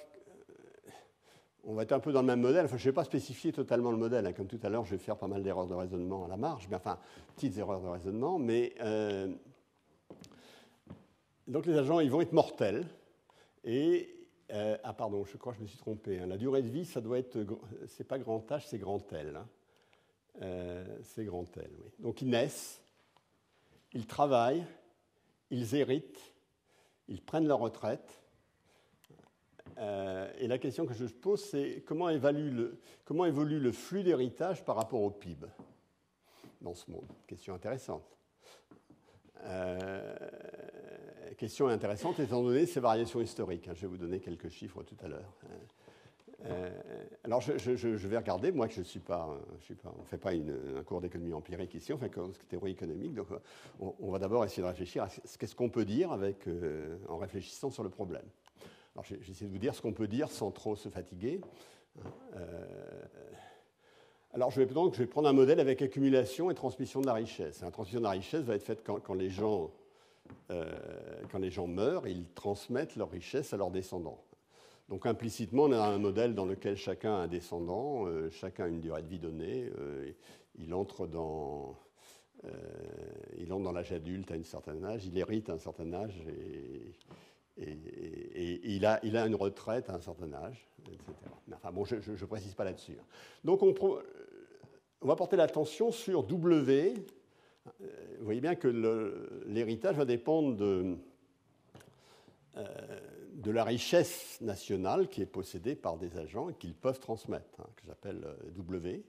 être un peu dans le même modèle. Enfin, je ne vais pas spécifier totalement le modèle. Comme tout à l'heure, je vais faire pas mal d'erreurs de raisonnement à la marge, enfin, petites erreurs de raisonnement, mais donc les agents, ils vont être mortels. Et pardon, je crois que je me suis trompé. La durée de vie, ça doit être, c'est pas grand H, c'est grand L. C'est grand L, oui. Donc ils naissent, ils travaillent, ils héritent, ils prennent leur retraite. Et la question que je pose, c'est comment évolue le flux d'héritage par rapport au PIB dans ce monde ? Question intéressante. Question intéressante étant donné ces variations historiques. Je vais vous donner quelques chiffres tout à l'heure. Alors je vais regarder, moi que je ne suis pas, on ne fait pas un cours d'économie empirique ici, on fait une théorie économique, donc on va d'abord essayer de réfléchir à qu'est-ce qu'on peut dire en réfléchissant sur le problème. Alors j'essaie de vous dire ce qu'on peut dire sans trop se fatiguer. Alors je vais prendre un modèle avec accumulation et transmission de la richesse. La transmission de la richesse va être faite quand les gens meurent, ils transmettent leur richesse à leurs descendants. Donc implicitement, on a un modèle dans lequel chacun a un descendant, chacun a une durée de vie donnée, il entre dans l'âge adulte à un certain âge, il hérite à un certain âge et il a une retraite à un certain âge, etc. Enfin bon, je ne précise pas là-dessus. Donc on va porter l'attention sur W. Vous voyez bien que l'héritage va dépendre de la richesse nationale qui est possédée par des agents et qu'ils peuvent transmettre, que j'appelle W,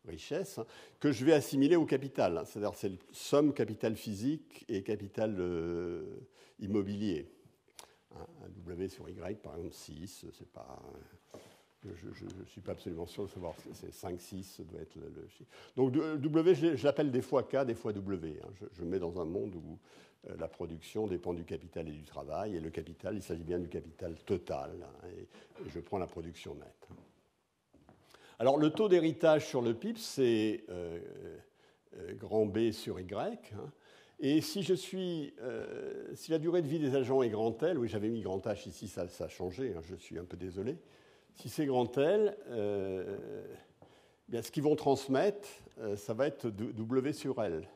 richesse, que je vais assimiler au capital. C'est-à-dire c'est le somme capital physique et capital immobilier. Un W sur Y, par exemple, 6, c'est pas... je ne suis pas absolument sûr de savoir si c'est 5, 6, ça doit être le chiffre. Donc W, je l'appelle des fois K, des fois W. Hein. Je mets dans un monde où la production dépend du capital et du travail, et le capital, il s'agit bien du capital total, hein, et je prends la production nette. Alors le taux d'héritage sur le PIB, c'est grand B sur Y. Hein. Et si si la durée de vie des agents est grand L, oui j'avais mis grand H ici, ça a changé, hein, je suis un peu désolé. Si c'est grand L, bien, ce qu'ils vont transmettre, ça va être W sur L.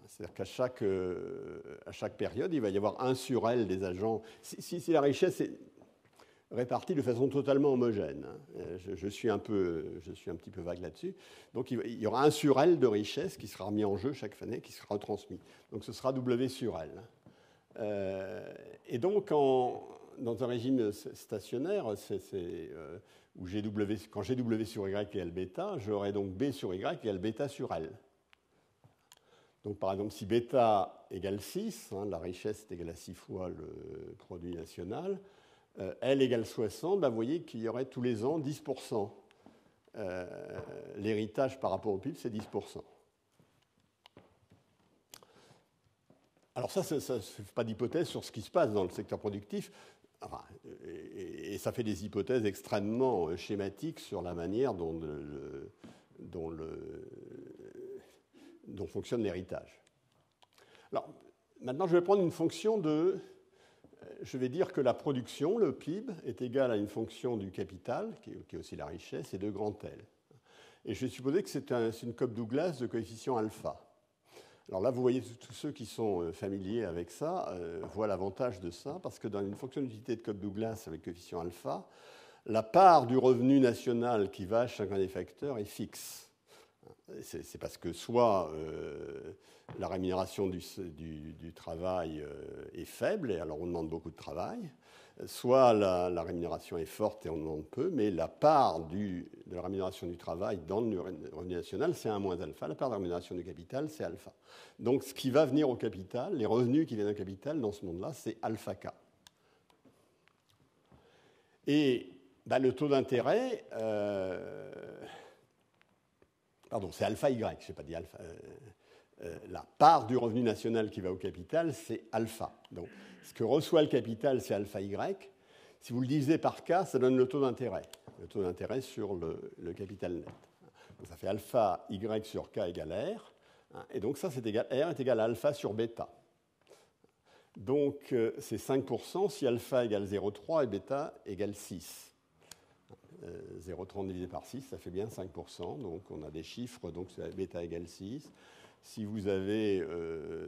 C'est-à-dire qu'à chaque période, il va y avoir 1 sur L des agents. Si la richesse est répartie de façon totalement homogène, je suis un petit peu vague là-dessus. Donc il y aura 1 sur L de richesse qui sera remis en jeu chaque année, qui sera retransmis. Donc ce sera W sur L. Et donc dans un régime stationnaire, où quand j'ai W sur Y égale bêta, j'aurai donc B sur Y égale bêta sur L. Donc, par exemple, si bêta égale 6, hein, la richesse est égale à 6 fois le produit national, L égale 60, ben, vous voyez qu'il y aurait tous les ans 10%. L'héritage par rapport au PIB, c'est 10%. Alors ça ne fait pas d'hypothèse sur ce qui se passe dans le secteur productif, enfin, et ça fait des hypothèses extrêmement schématiques sur la manière dont fonctionne l'héritage. Alors, maintenant, je vais prendre une fonction je vais dire que la production, le PIB, est égale à une fonction du capital, qui est aussi la richesse, et de grand L. Et je vais supposer que c'est une Cobb-Douglas de coefficient alpha. Alors là, vous voyez, tous ceux qui sont familiers avec ça voient l'avantage de ça, parce que dans une fonction d'utilité de Cobb-Douglas avec coefficient alpha, la part du revenu national qui va à chacun des facteurs est fixe. C'est parce que soit la rémunération du travail est faible, et alors on demande beaucoup de travail, soit la rémunération est forte et on demande peu, mais la part de la rémunération du travail dans le revenu national, c'est 1 moins alpha. La part de la rémunération du capital, c'est alpha. Donc ce qui va venir au capital, les revenus qui viennent au capital dans ce monde-là, c'est alpha K. Et ben, le taux d'intérêt... Pardon, c'est alpha Y, je n'ai pas dit alpha. La part du revenu national qui va au capital, c'est alpha. Donc, ce que reçoit le capital, c'est alpha Y. Si vous le divisez par K, ça donne le taux d'intérêt. Le taux d'intérêt sur le capital net. Donc, ça fait alpha Y sur K égale R. Et donc, ça, R est égal à alpha sur bêta. Donc, c'est 5% si alpha égale 0,3 et bêta égale 6. 0,30 divisé par 6, ça fait bien 5%. Donc, on a des chiffres, donc bêta égale 6. Si vous avez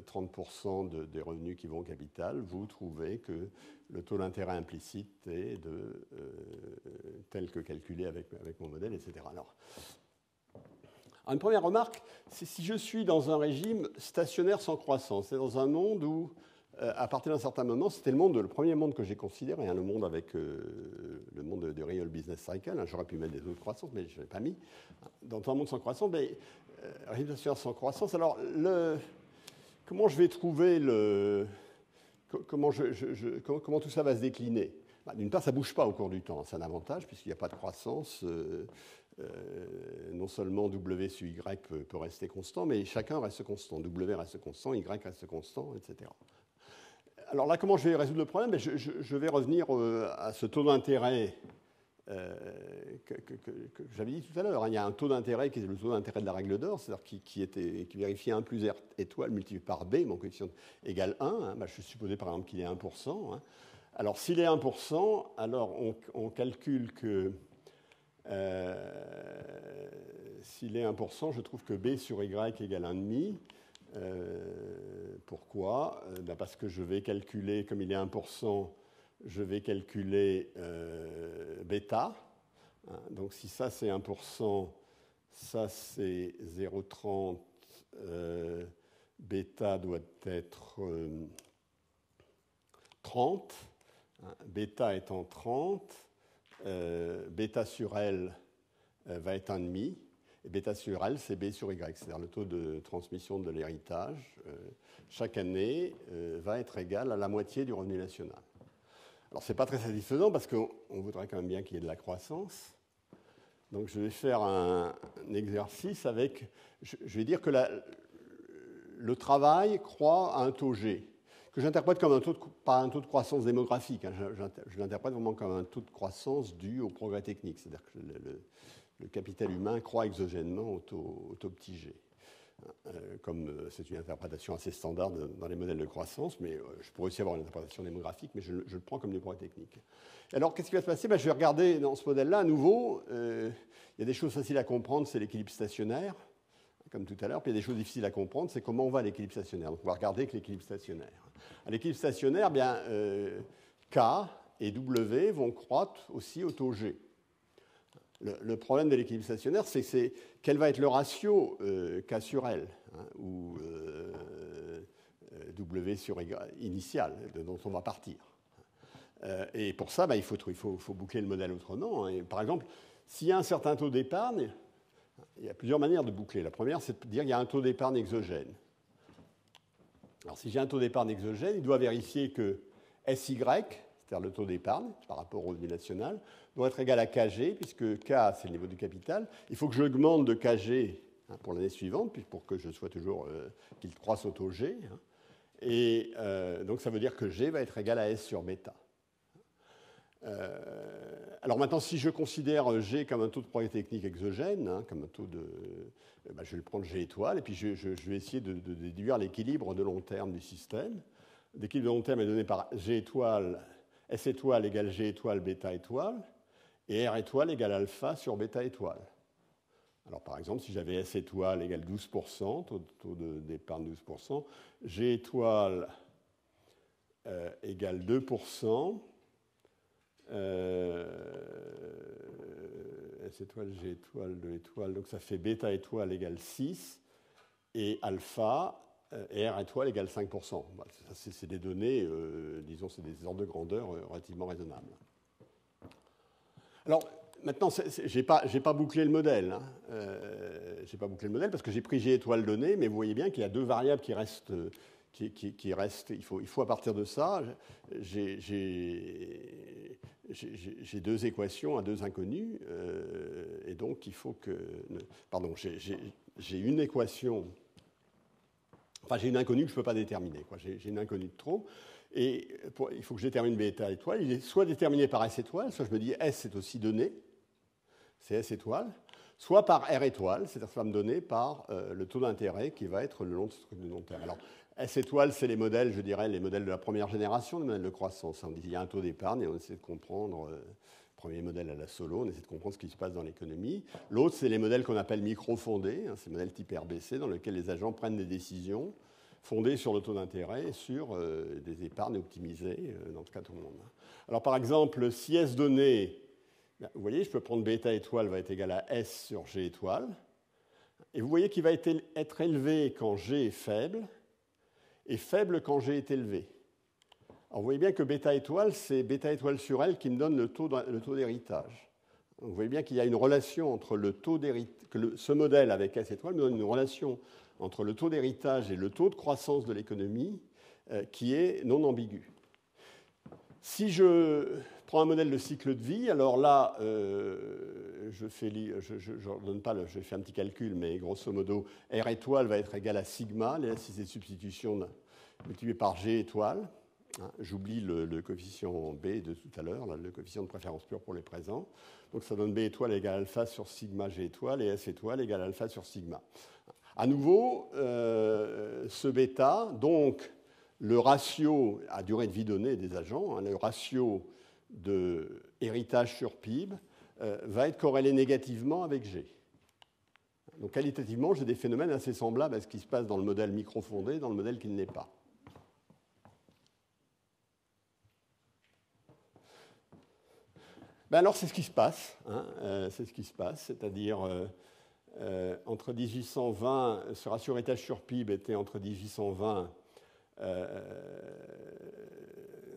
30% des revenus qui vont au capital, vous trouvez que le taux d'intérêt implicite est tel que calculé avec mon modèle, etc. Alors, une première remarque, c'est si je suis dans un régime stationnaire sans croissance, c'est dans un monde où, à partir d'un certain moment, c'était le premier monde que j'ai considéré, hein, le monde avec le monde de Real Business Cycle. Hein, j'aurais pu mettre des autres croissances, mais je ne l'ai pas mis. Dans un monde sans croissance, mais régime stationnaire sans croissance. Alors, comment je vais trouver comment tout ça va se décliner? D'une part, ça ne bouge pas au cours du temps. C'est un avantage, puisqu'il n'y a pas de croissance. Non seulement W sur Y peut rester constant, mais chacun reste constant. W reste constant, Y reste constant, etc. Alors là, comment je vais résoudre le problème? Je vais revenir à ce taux d'intérêt que j'avais dit tout à l'heure. Il y a un taux d'intérêt qui est le taux d'intérêt de la règle d'or, c'est-à-dire qui vérifie 1 plus R étoile multiplié par B, mon coefficient égale 1. Hein, je supposais par exemple qu'il est 1%. Hein. Alors s'il est 1%, alors on calcule que s'il est 1%, je trouve que B sur Y égale 1,5. Pourquoi? Parce que je vais calculer, comme il est 1%, je vais calculer bêta. Donc si ça c'est 1%, ça c'est 0,30, bêta doit être 30. Bêta étant 30, bêta sur L va être 1,5. Et bêta sur L, c'est B sur Y, c'est-à-dire le taux de transmission de l'héritage, chaque année, va être égal à la moitié du revenu national. Alors, ce n'est pas très satisfaisant parce qu'on voudrait quand même bien qu'il y ait de la croissance. Donc je vais faire un exercice avec, je vais dire que le travail croît à un taux G, que j'interprète comme pas un taux de croissance démographique, hein, je l'interprète vraiment comme un taux de croissance dû au progrès technique, c'est-à-dire que le capital humain croît exogènement au taux petit g. Comme c'est une interprétation assez standard dans les modèles de croissance, mais je pourrais aussi avoir une interprétation démographique, mais je le prends comme du progrès technique. Alors, qu'est-ce qui va se passer? Je vais regarder dans ce modèle-là, à nouveau, il y a des choses faciles à comprendre, c'est l'équilibre stationnaire, comme tout à l'heure, puis il y a des choses difficiles à comprendre, c'est comment on va à l'équilibre stationnaire. Donc, on va regarder avec l'équilibre stationnaire. À l'équilibre stationnaire, K et W vont croître aussi au taux G. Le problème de l'équilibre stationnaire, c'est quel va être le ratio K sur L, hein, ou W sur initial, dont on va partir. Et pour ça, il faut boucler le modèle autrement. Et par exemple, s'il y a un certain taux d'épargne, il y a plusieurs manières de boucler. La première, c'est de dire qu'il y a un taux d'épargne exogène. Alors, si j'ai un taux d'épargne exogène, il doit vérifier que SY, c'est-à-dire le taux d'épargne par rapport au revenu national, doit être égal à KG, puisque K, c'est le niveau du capital. Il faut que j'augmente de KG pour l'année suivante, pour que je sois toujours qu'il croisse au taux G. Et donc, ça veut dire que G va être égal à S sur bêta. Alors maintenant, si je considère G comme un taux de progrès technique exogène, hein, comme un taux de... je vais le prendre G étoile, et puis je vais essayer de déduire l'équilibre de long terme du système. L'équilibre de long terme est donné par G étoile, S étoile égale G étoile, bêta étoile, et R étoile égale alpha sur bêta étoile. Alors par exemple, si j'avais S étoile égale 12%, taux d'épargne 12%, G étoile égale 2%, S étoile, G étoile, 2 étoiles, donc ça fait bêta étoile égale 6, et alpha, et R étoile égale 5%. C'est des données, disons, c'est des ordres de grandeur relativement raisonnables. Alors, maintenant, je n'ai pas bouclé le modèle. Hein. Je n'ai pas bouclé le modèle parce que j'ai pris G étoile donné, mais vous voyez bien qu'il y a deux variables qui restent. Il faut à partir de ça, j'ai deux équations à deux inconnus, et donc il faut que... Pardon, j'ai une équation... Enfin, j'ai une inconnue que je ne peux pas déterminer. J'ai une inconnue de trop. Et il faut que je détermine bêta étoile. Il est soit déterminé par S étoile, soit je me dis S est aussi donné, c'est S étoile, soit par R étoile, c'est-à-dire que ça va me donner par le taux d'intérêt qui va être le long de ce truc de long terme. Alors, S étoile, c'est les modèles, je dirais, les modèles de la première génération, les modèles de croissance. On dit qu'il y a un taux d'épargne et on essaie de comprendre, premier modèle à la solo, on essaie de comprendre ce qui se passe dans l'économie. L'autre, c'est les modèles qu'on appelle micro-fondés, hein, ces modèles type RBC, dans lesquels les agents prennent des décisions fondées sur le taux d'intérêt et sur des épargnes optimisées, dans ce cas tout le monde. Alors par exemple, si S donné, vous voyez, je peux prendre bêta étoile va être égal à S sur G étoile, et vous voyez qu'il va être élevé quand G est faible, et faible quand G est élevé. Alors vous voyez bien que bêta étoile, c'est bêta étoile sur L qui me donne le taux d'héritage. Donc vous voyez bien qu'il y a une relation entre le taux d'héritage, que ce modèle avec S étoile me donne une relation entre le taux d'héritage et le taux de croissance de l'économie qui est non ambigu. Si je prends un modèle de cycle de vie, alors là, je vais faire un petit calcul, mais grosso modo, R étoile va être égal à sigma, l'élasticité de substitution multiplié par G étoile. Hein, j'oublie le coefficient B de tout à l'heure, le coefficient de préférence pure pour les présents. Donc ça donne B étoile égale alpha sur sigma G étoile et S étoile égale alpha sur sigma. À nouveau, ce bêta, donc le ratio à durée de vie donnée des agents, hein, le ratio de héritage sur PIB, va être corrélé négativement avec G. Donc qualitativement, j'ai des phénomènes assez semblables à ce qui se passe dans le modèle microfondé, dans le modèle qui ne l'est pas. Alors c'est ce qui se passe, hein, c'est ce qui se passe, c'est-à-dire entre 1820, ce ratio héritage sur PIB était entre 1820,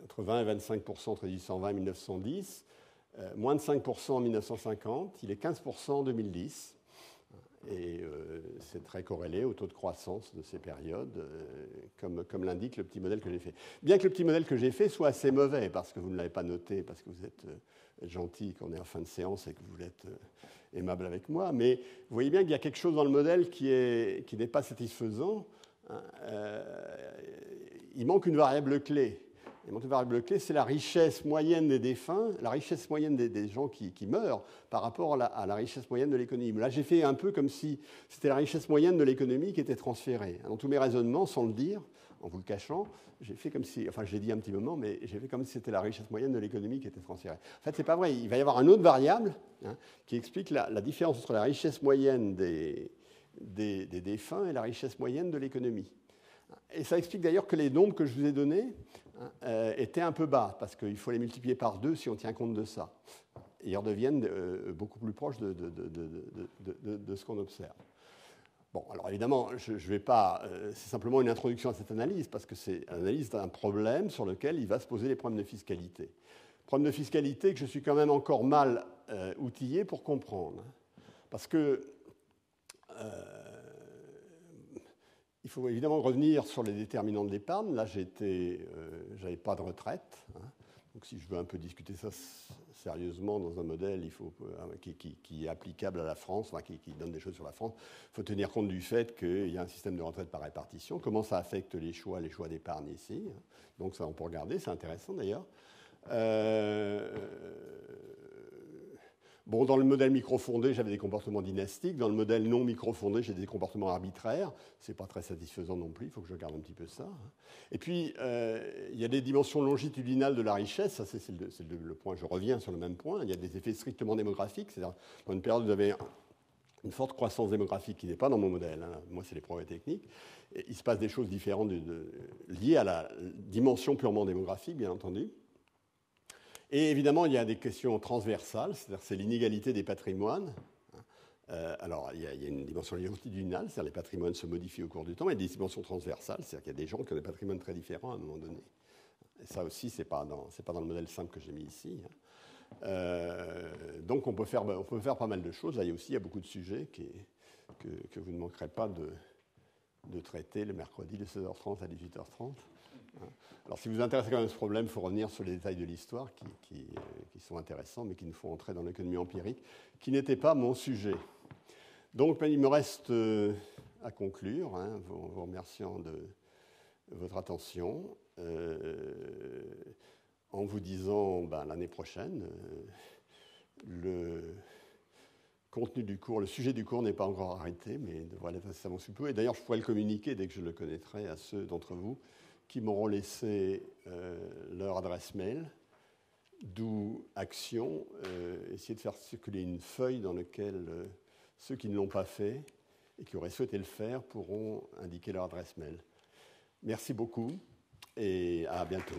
entre 20 et 25% entre 1820 et 1910, moins de 5% en 1950, il est 15% en 2010, et c'est très corrélé au taux de croissance de ces périodes, comme l'indique le petit modèle que j'ai fait. Bien que le petit modèle que j'ai fait soit assez mauvais, parce que vous ne l'avez pas noté, parce que vous êtes gentil qu'on est en fin de séance et que vous aimable avec moi, mais vous voyez bien qu'il y a quelque chose dans le modèle qui n'est pas satisfaisant. Il manque une variable clé. Il manque une variable clé, c'est la richesse moyenne des défunts, la richesse moyenne des gens qui meurent par rapport à la richesse moyenne de l'économie. Là, j'ai fait un peu comme si c'était la richesse moyenne de l'économie qui était transférée. Dans tous mes raisonnements, sans le dire, en vous le cachant, j'ai fait comme si, enfin je l'ai dit un petit moment, mais j'ai fait comme si c'était la richesse moyenne de l'économie qui était transférée. En fait, c'est pas vrai. Il va y avoir une autre variable qui explique la différence entre la richesse moyenne des défunts et la richesse moyenne de l'économie. Et ça explique d'ailleurs que les nombres que je vous ai donnés étaient un peu bas, parce qu'il faut les multiplier par 2 si on tient compte de ça. Et ils redeviennent beaucoup plus proches de ce qu'on observe. Bon, alors évidemment, je vais pas. C'est simplement une introduction à cette analyse, parce que c'est l'analyse d'un problème sur lequel il va se poser les problèmes de fiscalité. Problème de fiscalité que je suis quand même encore mal outillé pour comprendre. Parce que il faut évidemment revenir sur les déterminants de l'épargne. Là, j'avais pas de retraite. Donc, si je veux un peu discuter ça sérieusement dans un modèle qui est applicable à la France, enfin, qui donne des choses sur la France, il faut tenir compte du fait qu'il y a un système de retraite par répartition. Comment ça affecte les choix d'épargne ici. Donc, ça, on peut regarder. C'est intéressant, d'ailleurs. Bon, dans le modèle microfondé, j'avais des comportements dynastiques. Dans le modèle non microfondé, j'ai des comportements arbitraires. Ce n'est pas très satisfaisant non plus. Il faut que je regarde un petit peu ça. Et puis, il y a des dimensions longitudinales de la richesse. Ça, c'est le point. Je reviens sur le même point. Il y a des effets strictement démographiques. C'est-à-dire, dans une période où vous avez une forte croissance démographique qui n'est pas dans mon modèle. Moi, c'est les progrès techniques. Et il se passe des choses différentes liées à la dimension purement démographique, bien entendu. Et évidemment, il y a des questions transversales, c'est-à-dire c'est l'inégalité des patrimoines. Alors, il y a une dimension longitudinale, c'est-à-dire les patrimoines se modifient au cours du temps, mais il y a des dimensions transversales, c'est-à-dire qu'il y a des gens qui ont des patrimoines très différents à un moment donné. Et ça aussi, ce n'est pas dans le modèle simple que j'ai mis ici. Donc, on peut faire pas mal de choses. Là, il y a beaucoup de sujets que vous ne manquerez pas de traiter le mercredi de 16h30 à 18h30. Alors, si vous vous intéressez quand même à ce problème, il faut revenir sur les détails de l'histoire qui sont intéressants, mais qui nous font entrer dans l'économie empirique, qui n'était pas mon sujet. Donc, il me reste à conclure, en vous remerciant de votre attention, en vous disant l'année prochaine, le contenu du cours, le sujet du cours n'est pas encore arrêté, mais devrait l'être assez sous peu. Et d'ailleurs, je pourrais le communiquer dès que je le connaîtrai à ceux d'entre vous qui m'auront laissé leur adresse mail, d'où action, essayer de faire circuler une feuille dans laquelle ceux qui ne l'ont pas fait et qui auraient souhaité le faire pourront indiquer leur adresse mail. Merci beaucoup et à bientôt.